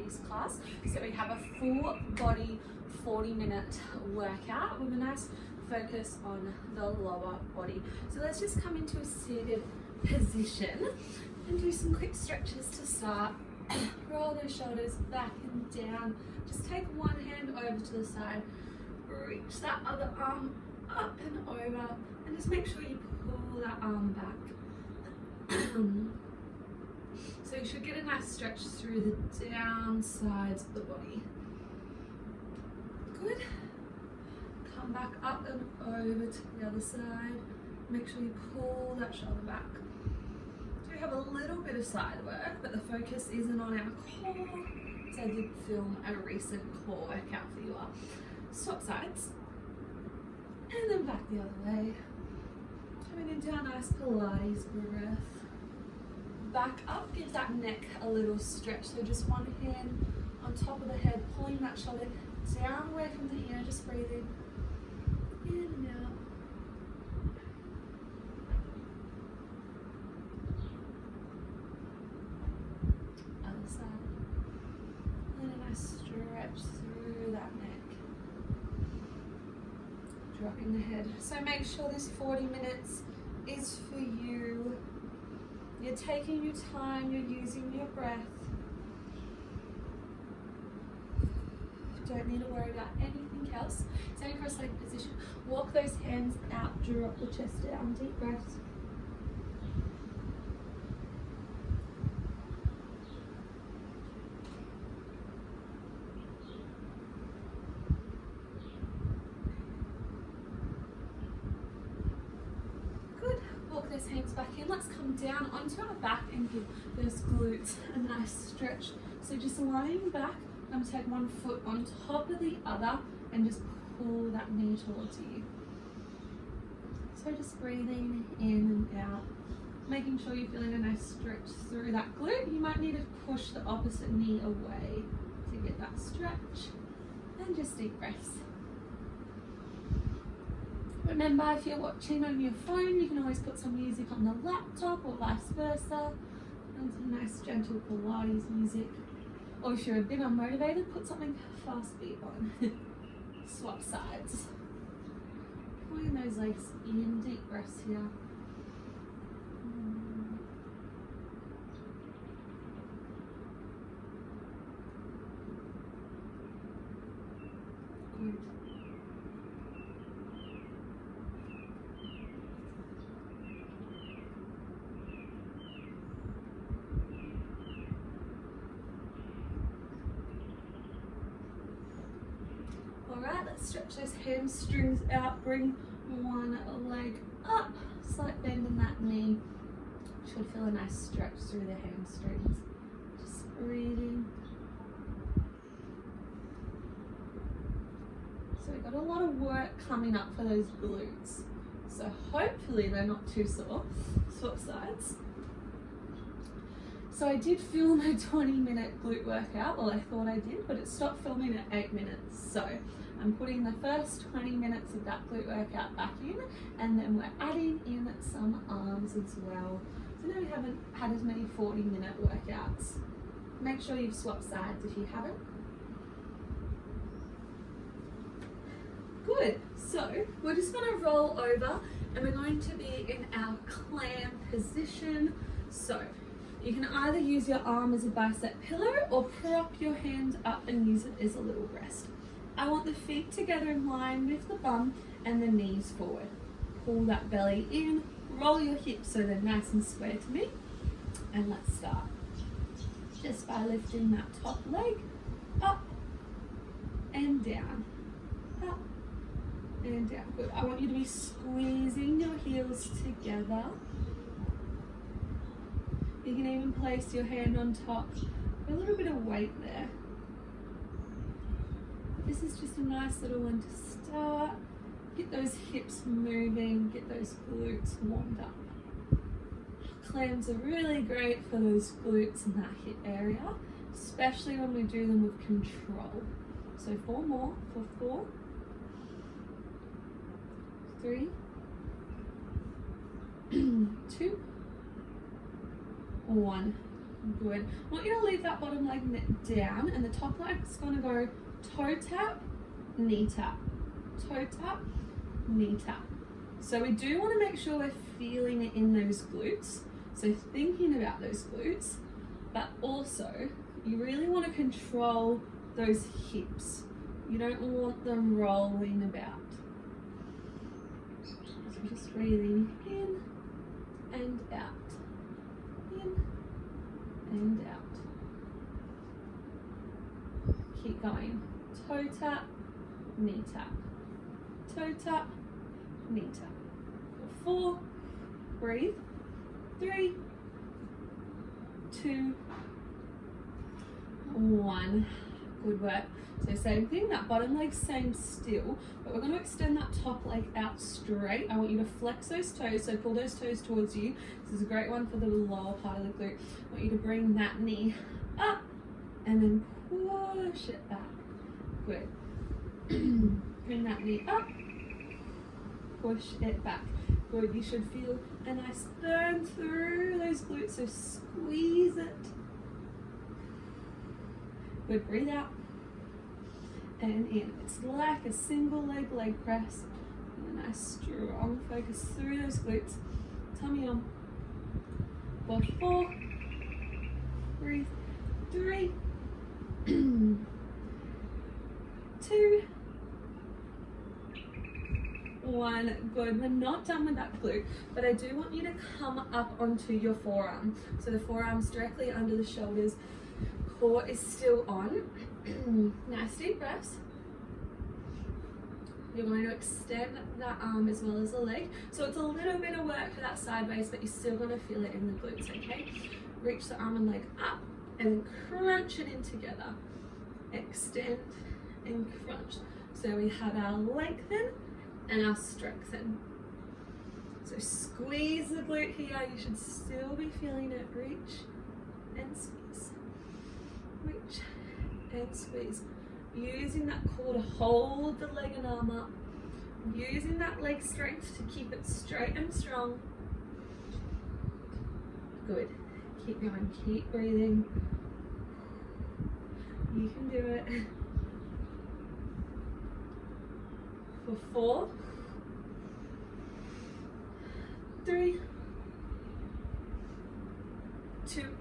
Pilates class. So we have a full body 40-minute workout with a nice focus on the lower body. So let's just come into a seated position and do some quick stretches to start. Roll those shoulders back and down. Just take one hand over to the side, reach that other arm up and over, and just make sure you pull that arm back. So you should get a nice stretch through the down sides of the body. Good. Come back up and over to the other side. Make sure you pull that shoulder back. So we have a little bit of side work, but the focus isn't on our core. So I did film a recent core workout for you all. Swap sides. And then back the other way. Coming into our nice Pilates breath. Back up, give that neck a little stretch. So just one hand on top of the head, pulling that shoulder down away from the ear, just breathing in and out. Other side. And a nice stretch through that neck. Dropping the head. So make sure this 40 minutes is for you. You're taking your time, you're using your breath. Don't need to worry about anything else. Standing cross-legged position. Walk those hands out, drop the chest down, deep breaths. Good. Walk those hands back in. Let's come down onto our back and give those glutes a nice stretch. So just lying back. I'm going to take one foot on top of the other and just pull that knee towards you. So just breathing in and out, making sure you're feeling a nice stretch through that glute. You might need to push the opposite knee away to get that stretch. And just deep breaths. Remember, if you're watching on your phone, you can always put some music on the laptop or vice versa. And some nice gentle Pilates music. Or if you're a bit unmotivated, put something fast beat on. Swap sides. Pulling those legs in, deep breaths here. Good. Alright, let's stretch those hamstrings out, bring one leg up, slight bend in that knee. Should feel a nice stretch through the hamstrings. Just breathing. So we've got a lot of work coming up for those glutes. So hopefully they're not too sore. Swap sides. So I did film a 20-minute glute workout, well I thought I did, but it stopped filming at 8 minutes. So I'm putting the first 20 minutes of that glute workout back in, and then we're adding in some arms as well. So now we haven't had as many 40-minute workouts. Make sure you've swapped sides if you haven't. Good, so we're just gonna roll over and we're going to be in our clam position. So you can either use your arm as a bicep pillow or prop your hand up and use it as a little rest. I want the feet together in line with the bum and the knees forward. Pull that belly in, roll your hips so they're nice and square to me. And let's start. Just by lifting that top leg up and down, up and down. Good. I want you to be squeezing your heels together. You can even place your hand on top, a little bit of weight there. This is just a nice little one to start. Get those hips moving, get those glutes warmed up. Clams are really great for those glutes in that hip area, especially when we do them with control. So 4 more, for 4, 3, 2, 1. Good. I want you to leave that bottom leg down, and the top leg's going to go toe tap, knee tap, toe tap, knee tap. So we do want to make sure we're feeling it in those glutes. So thinking about those glutes, but also you really want to control those hips. You don't want them rolling about. So just breathing in and out, in and out. Keep going. Toe tap, knee tap, toe tap, knee tap. 4, breathe. 3, 2, 1. Good work. So same thing, that bottom leg same still, but we're going to extend that top leg out straight. I want you to flex those toes, so pull those toes towards you. This is a great one for the lower part of the glute. I want you to bring that knee up and then push it back. Good. Bring that knee up, push it back. Good, you should feel a nice burn through those glutes, so squeeze it. Good, breathe out and in. It's like a single leg press. And a nice strong focus through those glutes. Tummy on. For 4, breathe. 3, 2, 1. Good. We're not done with that glute, but I do want you to come up onto your forearm. So the forearm's directly under the shoulders. Core is still on. Nice deep breaths. You're going to extend that arm as well as the leg. So it's a little bit of work for that sideways, but you're still going to feel it in the glutes, okay? Reach the arm and leg up and crunch it in together. Extend and crunch. So we have our lengthen and our strengthen. So squeeze the glute here. You should still be feeling it. Reach and squeeze. Reach and squeeze. Using that core to hold the leg and arm up. Using that leg strength to keep it straight and strong. Good. Keep going. Keep breathing. You can do it. For 4, 3, 2,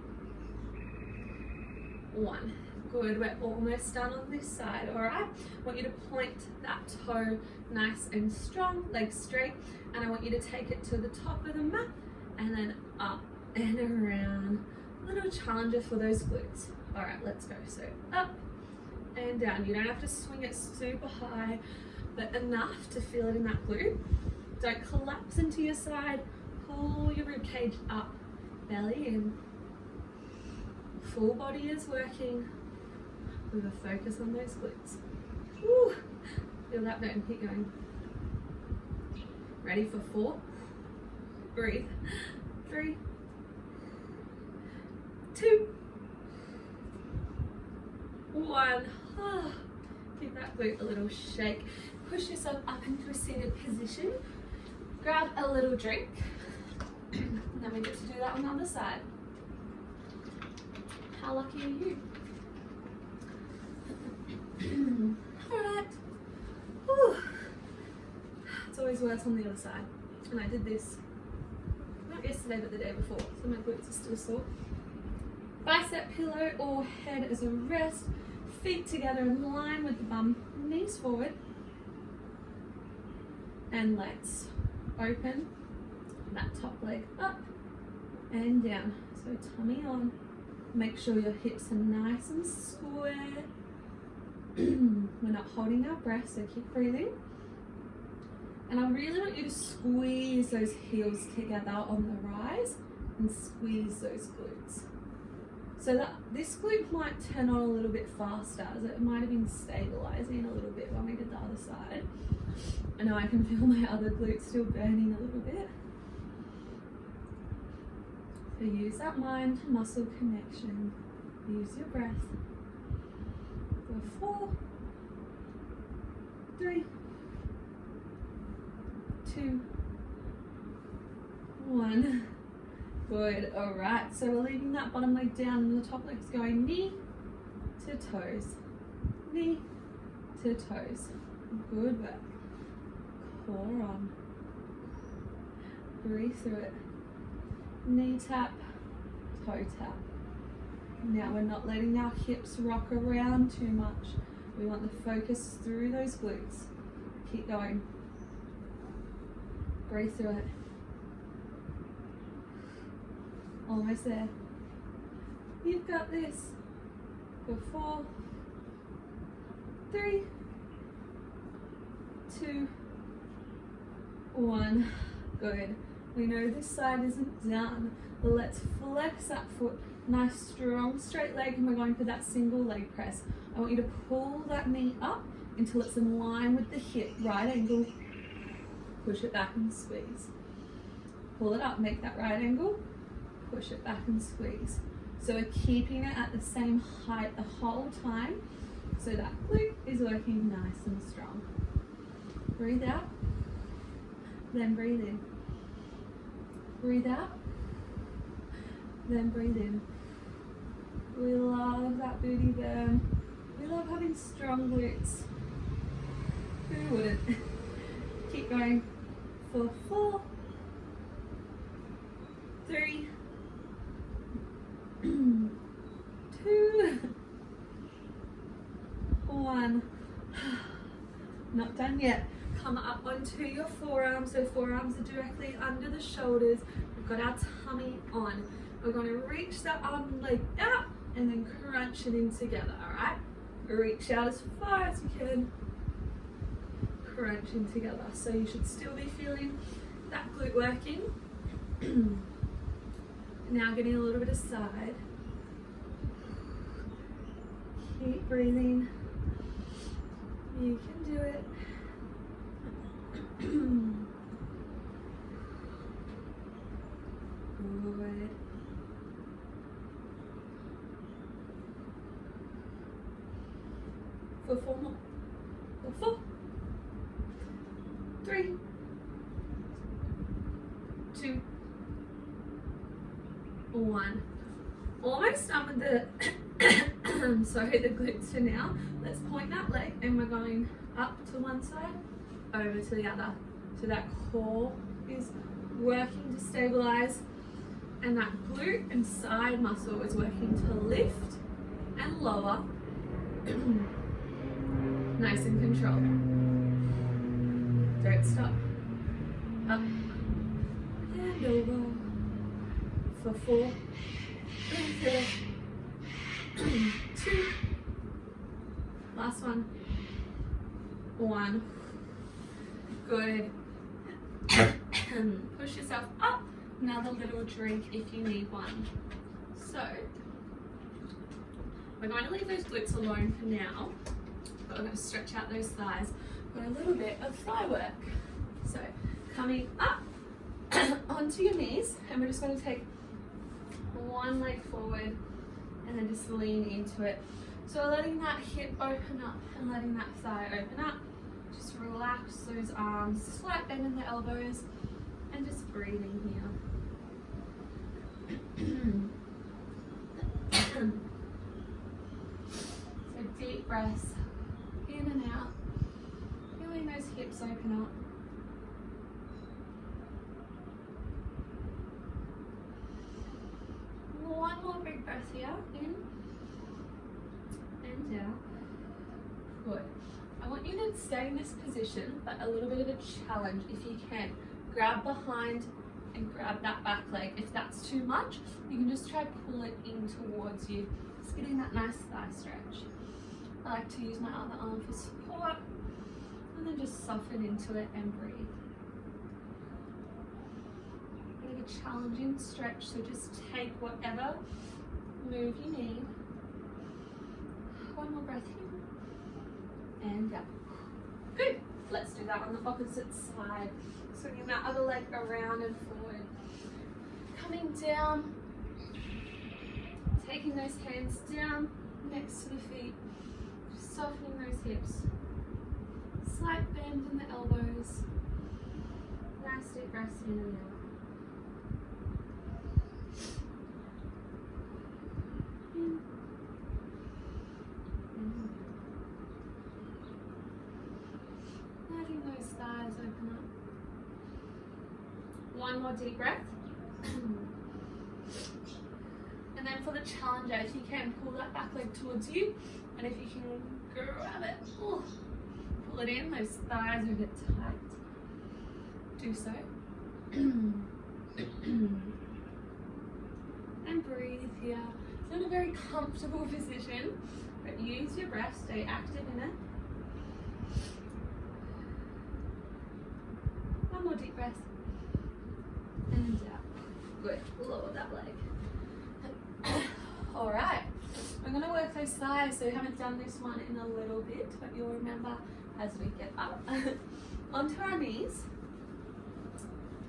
1. Good, we're almost done on this side, all right? I want you to point that toe nice and strong, legs straight, and I want you to take it to the top of the mat and then up and around. Little challenger for those glutes. All right, let's go. So up and down. You don't have to swing it super high, but enough to feel it in that glute. Don't collapse into your side. Pull your rib cage up, belly in. Full body is working with a focus on those glutes. Woo. Feel that burn, keep going. Ready for 4, breathe. 3, 2, 1. Give that glute a little shake. Push yourself up into a seated position. Grab a little drink. And then we get to do that on the other side. How lucky are you? Alright. It's always worse on the other side. And I did this not yesterday but the day before, so my glutes are still sore. Bicep pillow or head as a rest. Feet together in line with the bum. Knees forward. And let's open that top leg up and down. So tummy on. Make sure your hips are nice and square. We're not holding our breath, so keep breathing. And I really want you to squeeze those heels together on the rise and squeeze those glutes. So that this glute might turn on a little bit faster, as it might have been stabilizing a little bit when we did the other side. I know I can feel my other glute still burning a little bit. So use that mind-muscle connection. Use your breath. For 4, 3, 2, 1. Good. All right. So we're leaving that bottom leg down and the top leg's going knee to toes. Knee to toes. Good work. Core on. Breathe through it. Knee tap, toe tap. Now we're not letting our hips rock around too much. We want the focus through those glutes. Keep going. Breathe through it. Almost there. You've got this. For 4, 3, 2, 1. Good. We know this side isn't done, but let's flex that foot. Nice strong straight leg, and we're going for that single leg press. I want you to pull that knee up until it's in line with the hip, right angle. Push it back and squeeze. Pull it up, make that right angle. Push it back and squeeze. So we're keeping it at the same height the whole time, so that glute is working nice and strong. Breathe out, then breathe in. Breathe out, then breathe in. We love that booty burn. We love having strong glutes. Who wouldn't? Keep going for 4, 3, 2, 1. Not done yet. Come up onto your forearms. So forearms are directly under the shoulders. We've got our tummy on. We're going to reach that arm and leg out and then crunch it in together, all right? Reach out as far as you can. Crunch in together. So you should still be feeling that glute working. Now getting a little bit of side. Keep breathing. You can do it. Good. For 4 more. For 4, 3, 2, 1. Almost done with the sorry, the glutes for now. Let's point that leg and we're going up to one side, over to the other. So that core is working to stabilize and that glute and side muscle is working to lift and lower. Nice and controlled. Don't stop. Up and over. For 4, 3, 2. Last one. 1. Good. Push yourself up. Another little drink if you need one. So, we're going to leave those glutes alone for now, but we're going to stretch out those thighs for a little bit of thigh work. So, coming up onto your knees, and we're just going to take one leg forward and then just lean into it. So letting that hip open up and letting that thigh open up. Just relax those arms, slight bend in the elbows, and just breathing here. So deep breaths in and out, feeling those hips open up. One more big breath here, in and out. Good. I want you to stay in this position, but a little bit of a challenge if you can. Grab behind and grab that back leg. If that's too much, you can just try pull it in towards you. Just getting that nice thigh stretch. I like to use my other arm for support, and then just soften into it and breathe. A challenging stretch, so just take whatever move you need. One more breath in and out. Good. Let's do that on the opposite side. Swinging that other leg around and forward. Coming down, taking those hands down next to the feet, just softening those hips. Slight bend in the elbows. Nice deep breaths in and out. more deep breath. And then for the challenger, if you can, pull that back leg towards you. And if you can grab it, pull it in, those thighs are a bit tight. Do so. And breathe here. It's not a very comfortable position, but use your breath, stay active in it. One more deep breath. And out. Good. Lower that leg. Alright. We're going to work those thighs, so we haven't done this one in a little bit, but you'll remember as we get up. Onto our knees.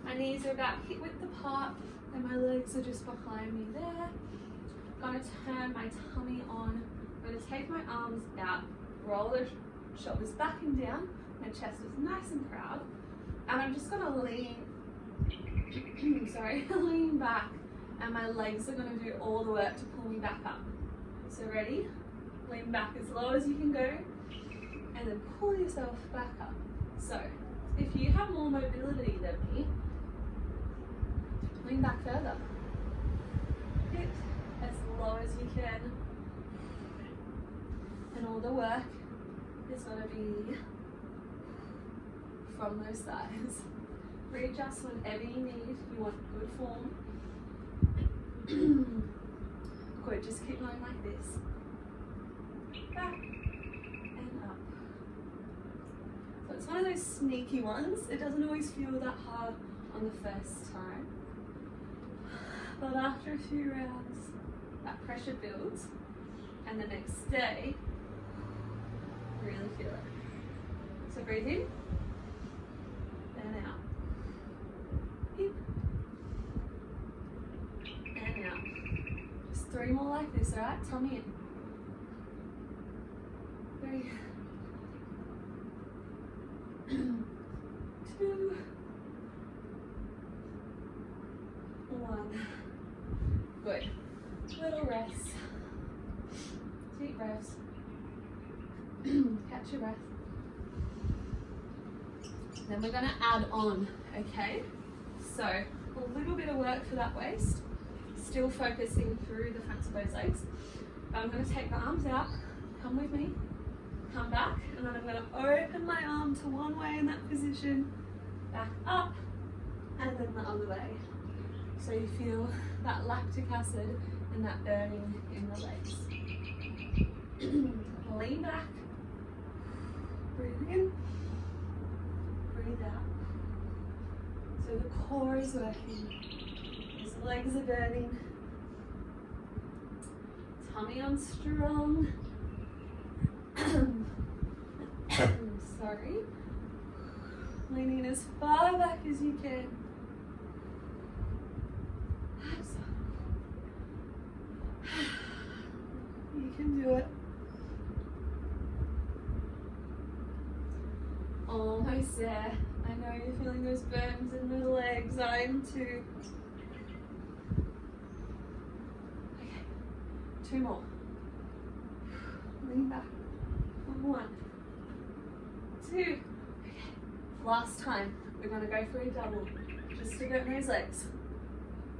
My knees are about hip width apart, and my legs are just behind me there. I'm going to turn my tummy on. I'm going to take my arms out, roll the shoulders back and down. My chest is nice and proud. And I'm just going to lean, lean back, and my legs are going to do all the work to pull me back up. So ready? Lean back as low as you can go, and then pull yourself back up. So if you have more mobility than me, lean back further. Hit as low as you can. And all the work is going to be from those thighs. Readjust whenever you need. You want good form. Good, just keep going like this. Back and up. So it's one of those sneaky ones. It doesn't always feel that hard on the first time. But after a few rounds, that pressure builds. And the next day, really feel it. So breathe in. And out. In. And out. Just 3 more like this, alright? Tummy in. 3. 2. 1. Good. Little rest. Deep breaths. Catch your breath. Then we're going to add on, okay? So a little bit of work for that waist, still focusing through the fronts of those legs. But I'm going to take my arms out, come with me, come back, and then I'm going to open my arm to one way in that position, back up, and then the other way. So you feel that lactic acid and that burning in the legs. Lean back, breathe in, breathe out. So the core is working, his legs are burning, tummy on strong. Sorry. Leaning as far back as you can. You can do it. Almost there. I know you're feeling those burns in the legs. I am too. Okay, 2 more. Lean back. 1, 2. Okay, last time. We're going to go for a double. Just to burn those legs.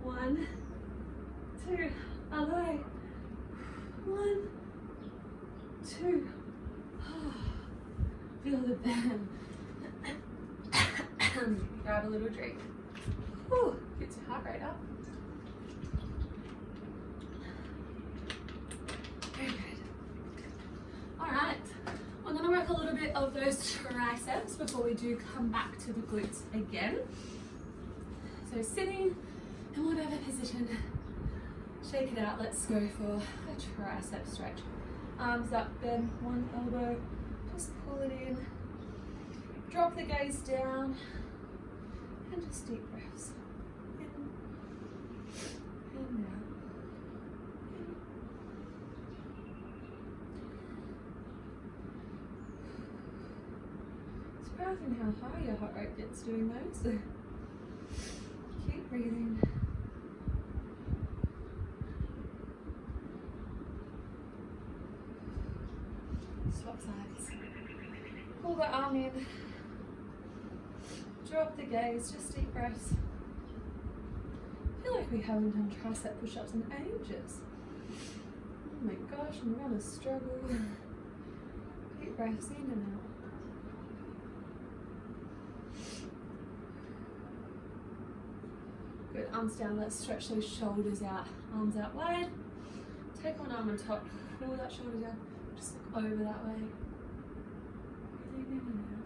1, 2. Other way. 1, 2. Feel the burn. Grab a little drink. Whew, gets your heart rate up. Very good. Alright, I'm going to work a little bit of those triceps before we do come back to the glutes again. So sitting in whatever position, shake it out. Let's go for a tricep stretch. Arms up, bend one elbow, just pull it in. Drop the gaze down, and just deep breaths. In and out. Surprising how high your heart rate gets doing those. Keep breathing. Swap sides. Pull the arm in. Drop the gaze, just deep breaths. feel like we haven't done tricep push-ups in ages. Oh my gosh, I'm gonna struggle. Deep breaths in and out. Good, arms down, let's stretch those shoulders out. Arms out wide. Take one arm on top, pull that shoulder down, just look over that way. Breathing in and out.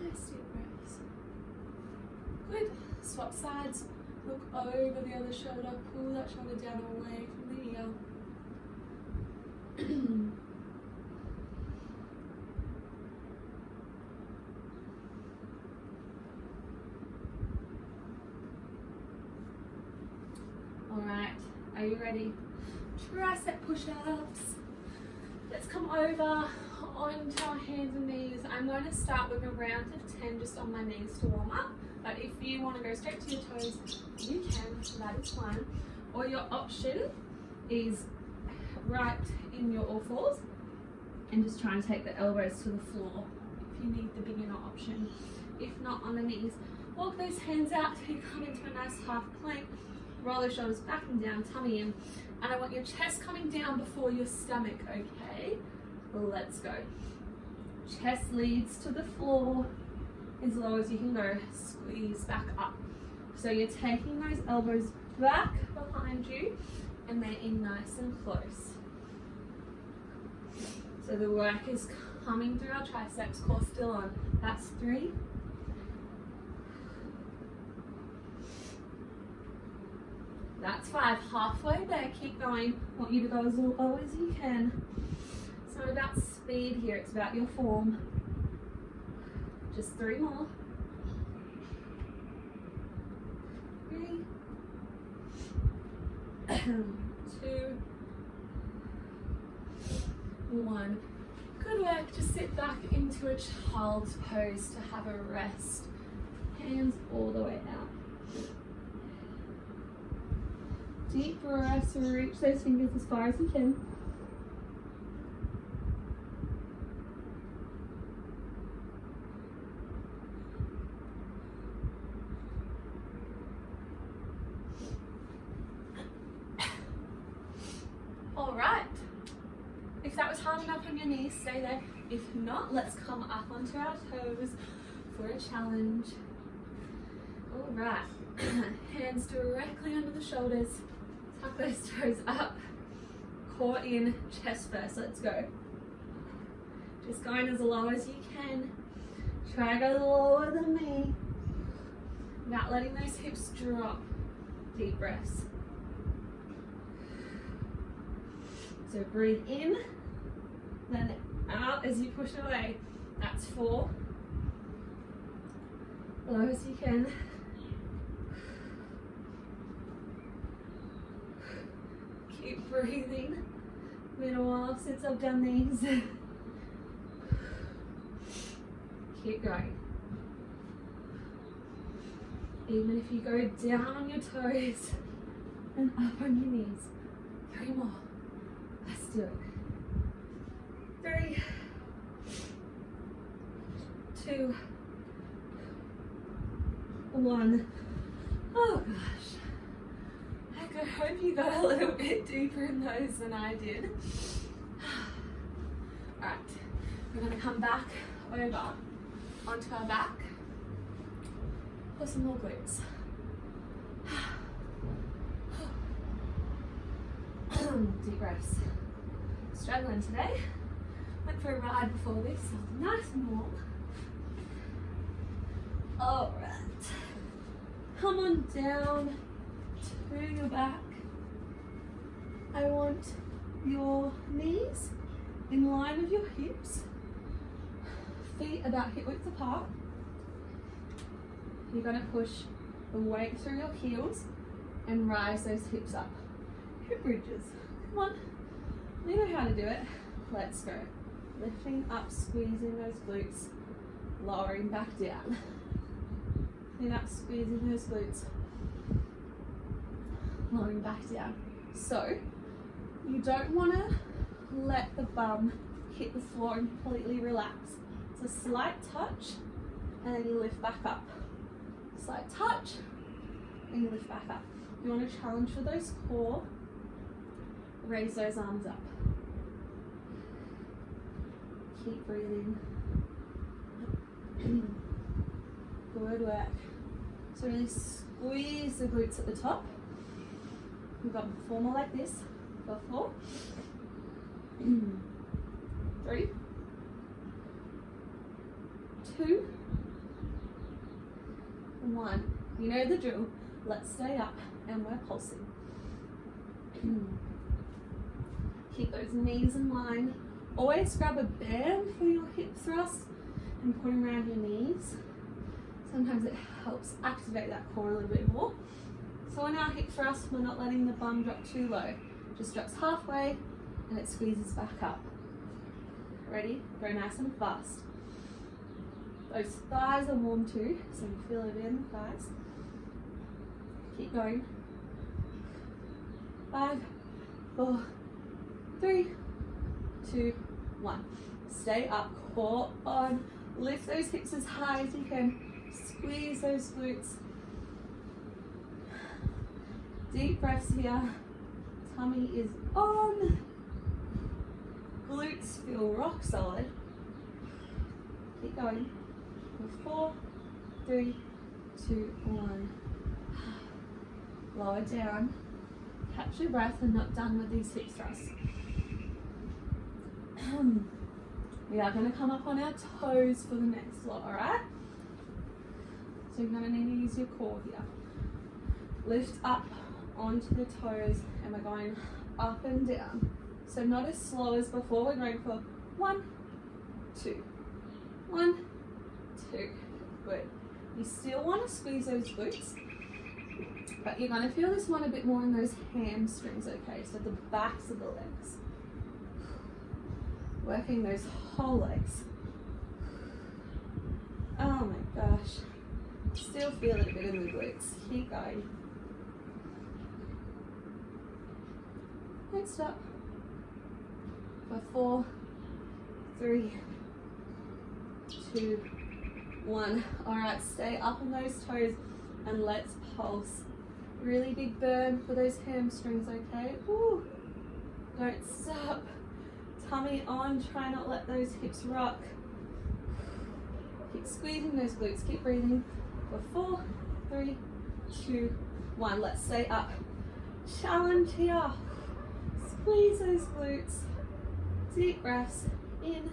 Nice deep breaths. Good, swap sides, look over the other shoulder, pull that shoulder down away from the ear. Alright, are you ready? Tricep push-ups. Let's come over onto our hands and knees. I'm going to start with a round of 10 just on my knees to warm up. But if you want to go straight to your toes, you can, so that is fine. Or your option is right in your all fours and just try and take the elbows to the floor if you need the beginner option. If not, on the knees. Walk those hands out till you come into a nice half plank. Roll the shoulders back and down, tummy in. And I want your chest coming down before your stomach, okay? Let's go. Chest leads to the floor as low as you can go. Squeeze back up. So you're taking those elbows back behind you and they're in nice and close. So the work is coming through our triceps, core still on. That's 3. That's 5, halfway there, keep going. I want you to go as low as you can. It's not about speed here, it's about your form. Just 3 more. 3, 2, 1. Good work, just sit back into a child's pose to have a rest. Hands all the way out. Deep breaths, reach those fingers as far as you can. All right. If that was hard enough on your knees, stay there. If not, let's come up onto our toes for a challenge. All right. Hands directly under the shoulders. Tuck those toes up, core in, chest first, let's go. Just going as low as you can. Try to go lower than me. Not letting those hips drop. Deep breaths. So breathe in, then out as you push away. That's 4. Low as you can. Keep breathing. Been a while since I've done these. Keep going. Even if you go down on your toes and up on your knees. 3 more. Let's do it. 3, 2, 1. Oh gosh. I hope you got a little bit deeper in those than I did. Alright, we're going to come back over onto our back for some more glutes. Deep breaths. Struggling today. Went for a ride before this, so nice and warm. Alright, come on down to your back. I want your knees in line with your hips, feet about hip width apart. You're going to push the weight through your heels and rise those hips up. Hip bridges. Come on, you know how to do it. Let's go. Lifting up, squeezing those glutes, lowering back down. Lifting up, squeezing those glutes, lowering back down. So you don't want to let the bum hit the floor and completely relax. It's a slight touch, and then you lift back up. Slight touch, and you lift back up. You want to challenge for those core. Raise those arms up. Keep breathing. Good work. So really squeeze the glutes at the top. We've got four more like this. Got 4, 3, 2, 1. You know the drill. Let's stay up and we're pulsing. Keep those knees in line. Always grab a band for your hip thrust and put them around your knees. Sometimes it helps activate that core a little bit more. So on our hip thrust, we're not letting the bum drop too low. Just drops halfway and it squeezes back up. Ready? Go nice and fast. Those thighs are warm too, so you feel it in the thighs. Keep going. 5, 4, 3, 2, 1. Stay up, core on. Lift those hips as high as you can. Squeeze those glutes. Deep breaths here. Tummy is on. Glutes feel rock solid. Keep going. 4, 3, 2, 1. Lower down. Catch your breath and not done with these hip thrusts. We are going to come up on our toes for the next lot, alright? So you're going to need to use your core here. Lift up onto the toes and we're going up and down. So not as slow as before, we're going for 1, 2, 1, 2. Good. You still want to squeeze those glutes, but you're going to feel this one a bit more in those hamstrings, okay? So the backs of the legs. Working those whole legs. Oh my gosh. Still feel it a bit in the glutes. Keep going. Next stop. For 4, 3, 2, 1. Alright, stay up on those toes and let's pulse. Really big burn for those hamstrings, okay? Woo. Don't stop. Tummy on, try not let those hips rock. Keep squeezing those glutes, keep breathing. For 4, 3, 2, 1. Let's stay up. Challenge here. Squeeze those glutes. Deep breaths in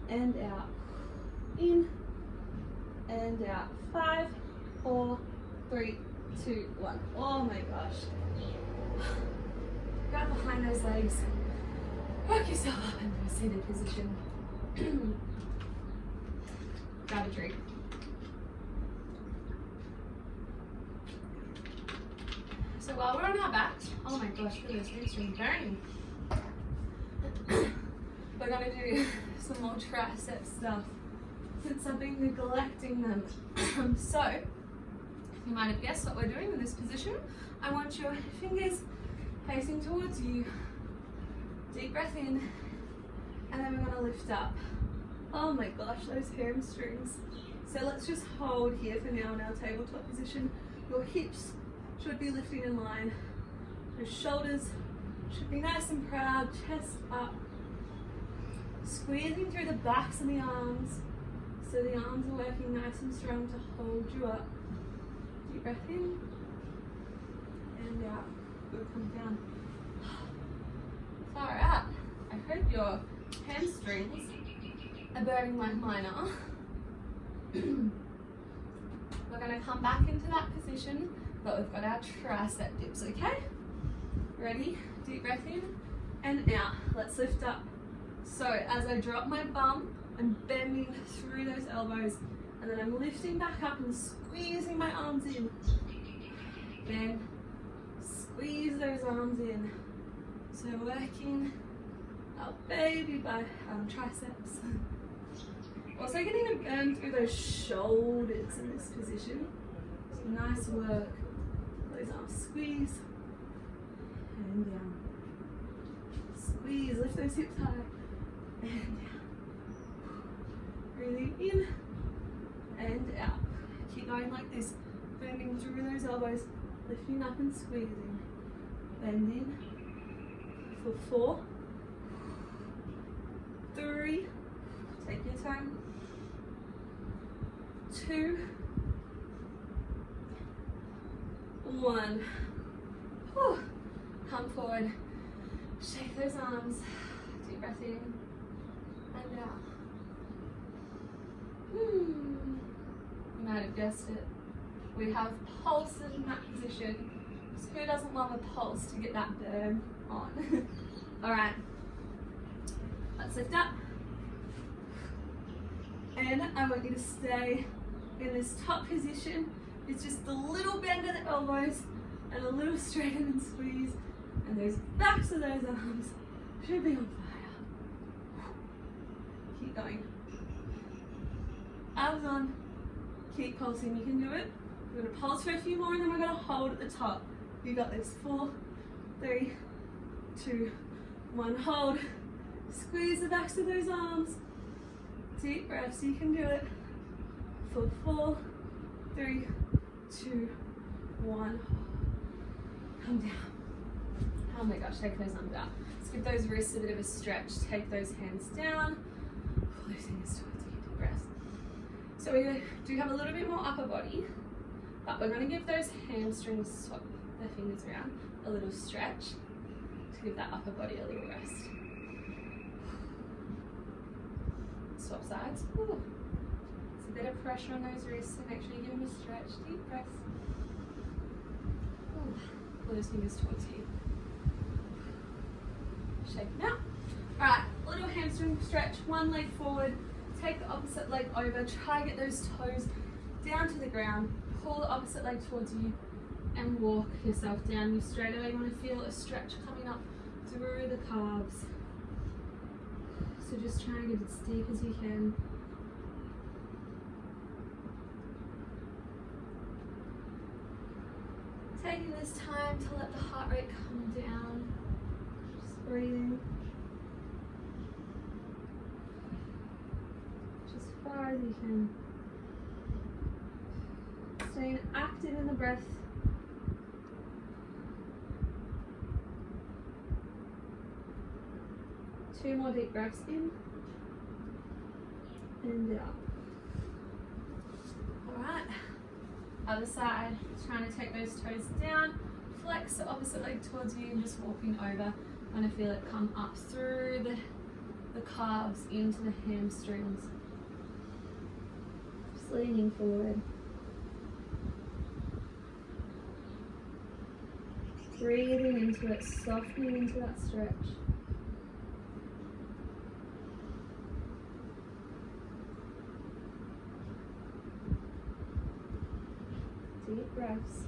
and out. In and out. 5, 4, 3, 2, 1. Oh my gosh. Grab behind those legs. Work yourself up into a seated position. Grab a drink. So while we're on our back, oh my gosh, feel those hamstrings burning. We're going to do some more tricep stuff since I've been neglecting them. So, you might have guessed what we're doing in this position. I want your fingers facing towards you. Deep breath in, and then we're going to lift up. Oh my gosh, those hamstrings. So let's just hold here for now in our tabletop position. Your hips should be lifting in line. Your shoulders should be nice and proud, chest up. Squeezing through the backs of the arms, so the arms are working nice and strong to hold you up. Deep breath in, and out. Good, come down. Far out. I hope your hamstrings are burning like mine are. We're going to come back into that position, but we've got our tricep dips, okay? Ready? Deep breath in and out. Let's lift up. So as I drop my bum, I'm bending through those elbows, and then I'm lifting back up and squeezing my arms in. Bend, squeeze those arms in. So working our baby by triceps. Also getting a burn through those shoulders in this position. So nice work. Those arms squeeze and down. Squeeze, lift those hips high and down. Breathing in and out. Keep going like this, bending through those elbows, lifting up and squeezing. Bending for 4, 3, take your time, 2, 1. Whew. Come forward, shake those arms, deep breath in and out. You might have guessed it, we have pulses in that position. So who doesn't love a pulse to get that burn on? All right, let's lift up. And I want you to stay in this top position. It's just a little bend at the elbows and a little straighten and squeeze. And those backs of those arms should be on fire. Keep going. Abs on, keep pulsing, you can do it. We're gonna pulse for a few more and then we're gonna hold at the top. You got this, 4, 3, 2, 1, hold. Squeeze the backs of those arms. Deep breaths, you can do it. For 4, 3, 2, 1. Come down. Oh my gosh, take those arms out. Let's give those wrists a bit of a stretch. Take those hands down. Pull those fingers towards you, deep breaths. So we do have a little bit more upper body, but we're going to give those hamstrings, swap the fingers around, a little stretch to give that upper body a little rest. Swap sides. Ooh. It's a bit of pressure on those wrists, so make sure you give them a stretch. Deep breaths. Ooh. Pull those fingers towards you. Shake them out. Alright, little hamstring stretch, one leg forward, take the opposite leg over, try to get those toes down to the ground, pull the opposite leg towards you and walk yourself down. You straight away want to feel a stretch coming up through the calves. So just try and get as deep as you can. Taking this time to let the heart rate come down. Just breathing. As far as you can. Staying active in the breath. Two more deep breaths in and out. Alright, other side, trying to take those toes down, flex the opposite leg towards you and just walking over. Want to feel it come up through the calves into the hamstrings. Just leaning forward. Breathing into it, softening into that stretch. Deep breaths.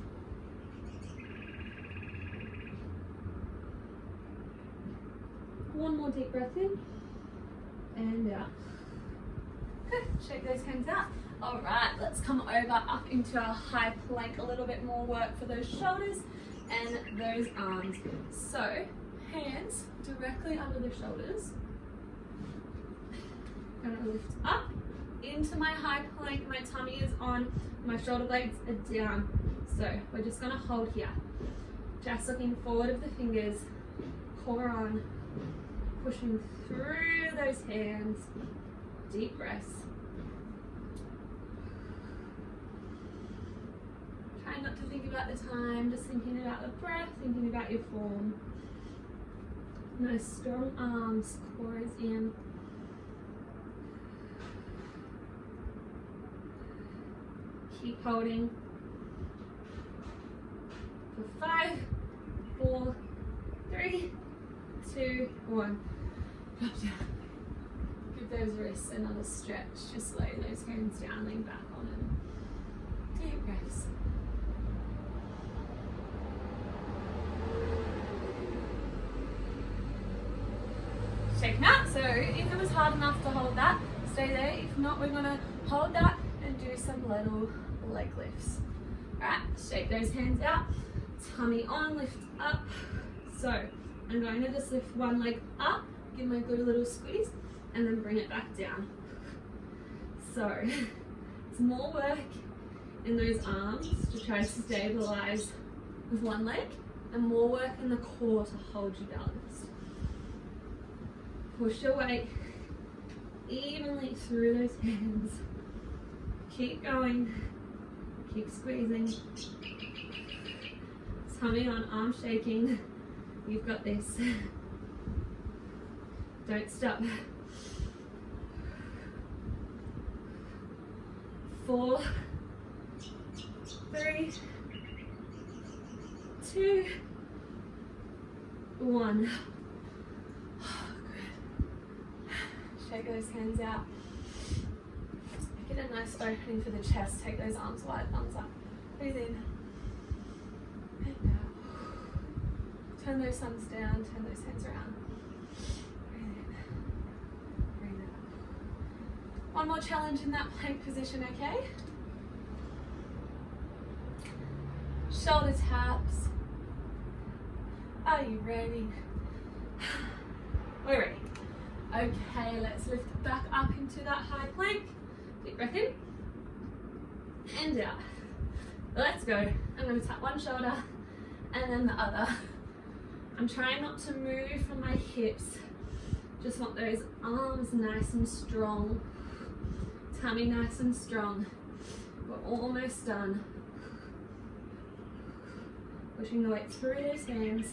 One more deep breath in and out. Good, shake those hands out. All right, let's come over up into our high plank, a little bit more work for those shoulders and those arms. So, hands directly under the shoulders. I'm gonna lift up into my high plank, my tummy is on, my shoulder blades are down. So we're just gonna hold here. Just looking forward of the fingers, core on, pushing through those hands, deep breaths. Try not to think about the time, just thinking about the breath, thinking about your form. Nice strong arms, core is in. Keep holding. For 5, 4, 3, 2, 1. Drop down. Give those wrists another stretch. Just lay those hands down, lean back on them. Deep breaths. Shake them out. So if it was hard enough to hold that, stay there. If not, we're gonna hold that and do some little leg lifts. Alright, shake those hands out. Tummy on, lift up. So I'm going to just lift one leg up, give my good little squeeze, and then bring it back down. So it's more work in those arms to try to stabilize with one leg, and more work in the core to hold you balanced. Push your weight evenly through those hands. Keep going, keep squeezing. Tummy on, arm shaking. You've got this. Don't stop. 4, 3, 2, 1. Good. Shake those hands out. Get a nice opening for the chest. Take those arms wide, thumbs up. Breathe in. And out. Turn those thumbs down, turn those hands around. Breathe in. Breathe out. One more challenge in that plank position, okay? Shoulder taps. Are you ready? We're ready. Okay, let's lift back up into that high plank. Deep breath in and out. Let's go. I'm going to tap one shoulder and then the other. I'm trying not to move from my hips. Just want those arms nice and strong. Tummy nice and strong. We're almost done. Pushing the weight through those hands.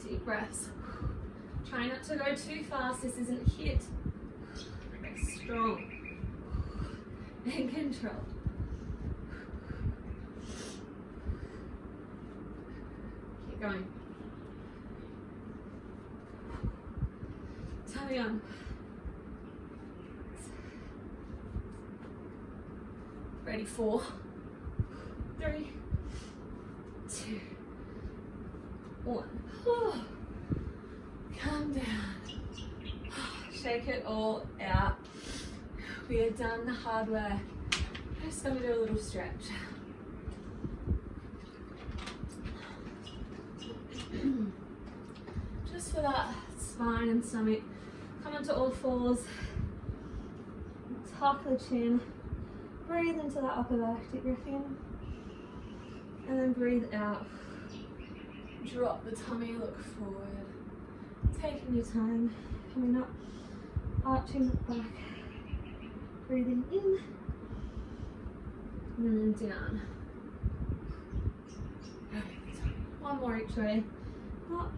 Deep breaths. Try not to go too fast. This isn't HIIT. Strong and controlled. Keep going. Tummy on. Ready, 4, 3, 2, 1. Calm down. Shake it all out. We have done the hard work. I'm just going to do a little stretch. Just for that spine and stomach. Come onto all fours. Tuck the chin. Breathe into that upper back. Deep breath in. And then breathe out. Drop the tummy, look forward. Taking your time. Coming up. Arching the back. Breathing in and then down. One more each way. Up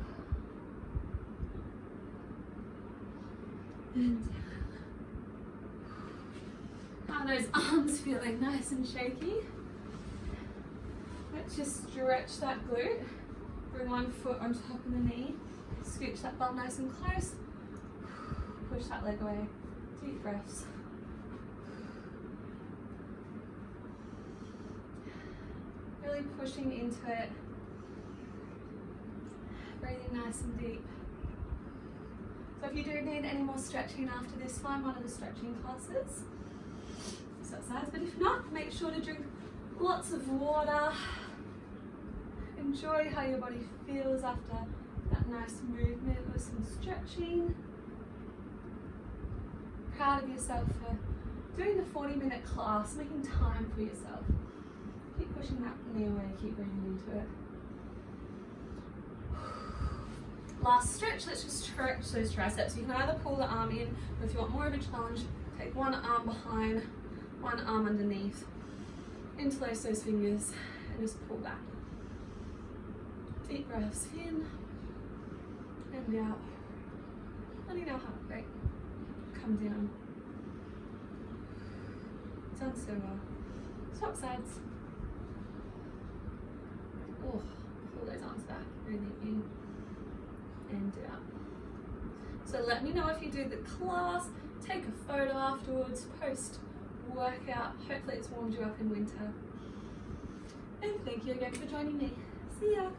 and down. Are those arms feeling nice and shaky? Let's just stretch that glute. Bring one foot on top of the knee. Scooch that bum nice and close. Push that leg away. Deep breaths. Really pushing into it. Breathing nice and deep. So if you do need any more stretching after this, find one of the stretching classes. Exercise, but if not, make sure to drink lots of water. Enjoy how your body feels after that nice movement with some stretching. Proud of yourself for doing the 40-minute class, making time for yourself. Keep pushing that knee away, keep breathing into it. Last stretch, let's just stretch those triceps. You can either pull the arm in, or if you want more of a challenge, take one arm behind, one arm underneath. Interlace those fingers and just pull back. Deep breaths in and out. Letting our heart rate come down. Done so well. Swap sides. Oh, pull those arms back, breathing in and out. So let me know if you do the class, take a photo afterwards, post workout. Hopefully it's warmed you up in winter. And thank you again for joining me. See ya.